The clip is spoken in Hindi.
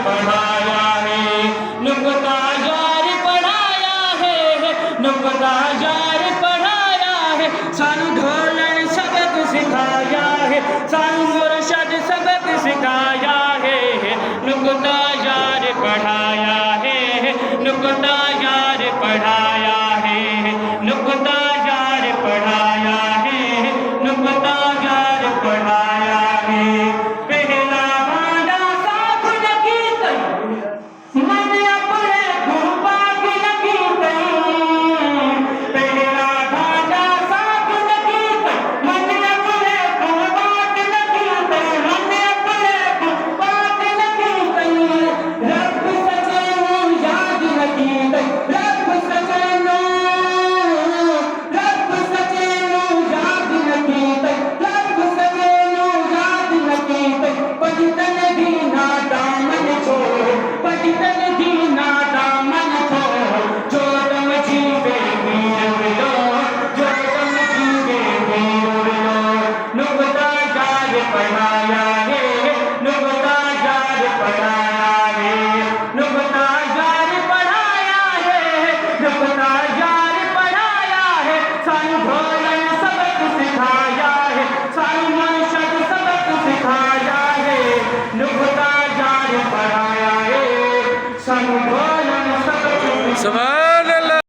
पढ़ाया है, नुक्ता यार पढ़ाया है, नुक्ता यार पढ़ाया है, सानू ढोलन सबक सिखाया है, सानू मुर्शद सबक सिखाया है, नुक्ता यार पढ़ाया है, नुक्ता यार पढ़ाया